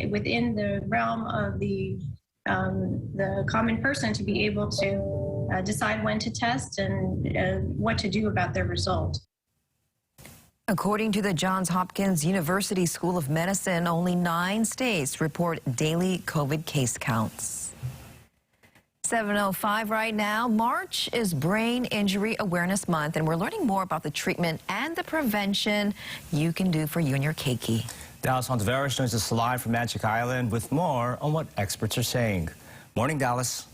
within the realm of the common person to be able to decide when to test and what to do about their result. According to the Johns Hopkins University School of Medicine, only 9 states report daily COVID case counts. 7:05 right now. March is Brain Injury Awareness Month, and we're learning more about the treatment and the prevention you can do for you and your keiki. Dallas Ontiveros joins us live from Magic Island with more on what experts are saying. Morning, Dallas.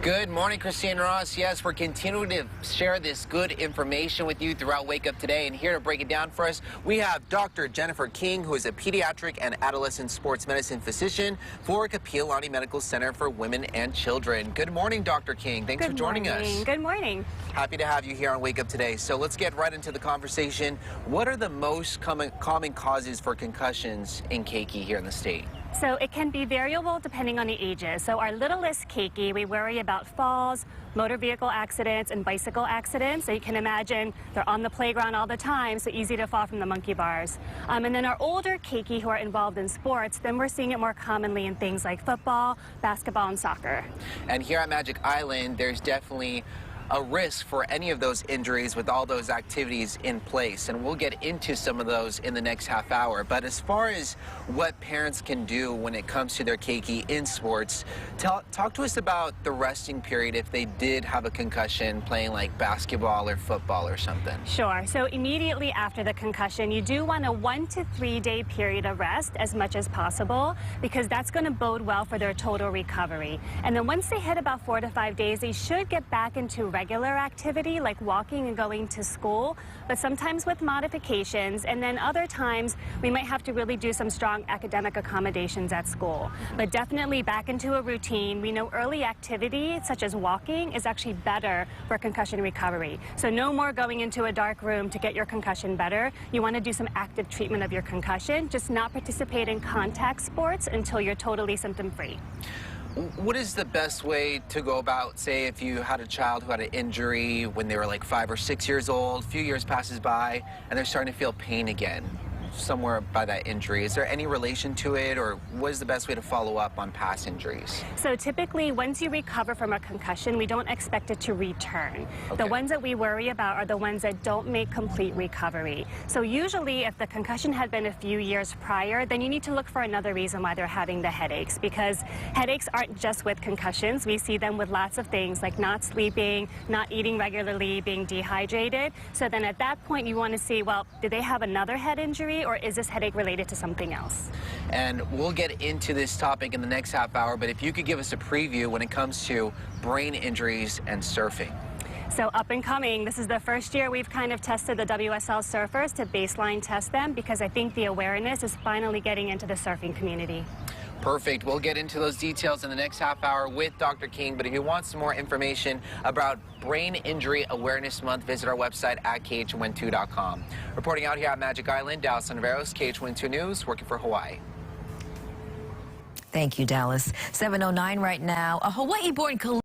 Good morning, Christine Ross. Yes, we're continuing to share this good information with you throughout Wake Up Today. And here to break it down for us, we have Dr. Jennifer King, who is a pediatric and adolescent sports medicine physician for Kapi'olani Medical Center for Women and Children. Good morning, Dr. King. Thanks for joining us. Good morning. Happy to have you here on Wake Up Today. So let's get right into the conversation. What are the most common causes for concussions in keiki here in the state? So it can be variable depending on the ages. So our littlest keiki, we worry about falls, motor vehicle accidents, and bicycle accidents. So you can imagine they're on the playground all the time, so easy to fall from the monkey bars. And then our older keiki who are involved in sports, then we're seeing it more commonly in things like football, basketball, and soccer. And here at Magic Island, there's definitely a risk for any of those injuries with all those activities in place, and we'll get into some of those in the next half hour. But as far as what parents can do when it comes to their keiki in sports, talk to us about the resting period if they did have a concussion playing like basketball or football or something. Sure. So immediately after the concussion, you do want a 1 to 3 day period of rest as much as possible, because that's going to bode well for their total recovery. And then once they hit about 4 to 5 days, they should get back into regular activity like walking and going to school, but sometimes with modifications, and then other times we might have to really do some strong academic accommodations at school. But definitely back into a routine. We know early activity such as walking is actually better for concussion recovery. So no more going into a dark room to get your concussion better. You want to do some active treatment of your concussion, just not participate in contact sports until you're totally symptom free. What is the best way to go about, say, if you had a child who had an injury when they were like 5 or 6 years old, a few years passes by, and they're starting to feel pain again somewhere by that injury? Is there any relation to it, or what is the best way to follow up on past injuries? So typically, once you recover from a concussion, we don't expect it to return. Okay. The ones that we worry about are the ones that don't make complete recovery. So usually, if the concussion had been a few years prior, then you need to look for another reason why they're having the headaches, because headaches aren't just with concussions. We see them with lots of things like not sleeping, not eating regularly, being dehydrated. So then at that point, you want to see, well, did they have another head injury, or is this headache related to something else? And we'll get into this topic in the next half hour, but if you could give us a preview when it comes to brain injuries and surfing. So up and coming, this is the first year we've kind of tested the WSL surfers to baseline test them, because I think the awareness is finally getting into the surfing community. Perfect. We'll get into those details in the next half hour with Dr. King. But if you want some more information about Brain Injury Awareness Month, visit our website at KHON2.com. Reporting out here at Magic Island, Dallas Ontiveros, KHON2 News, working for Hawaii. Thank you, Dallas. 7:09 right now. A Hawaii-born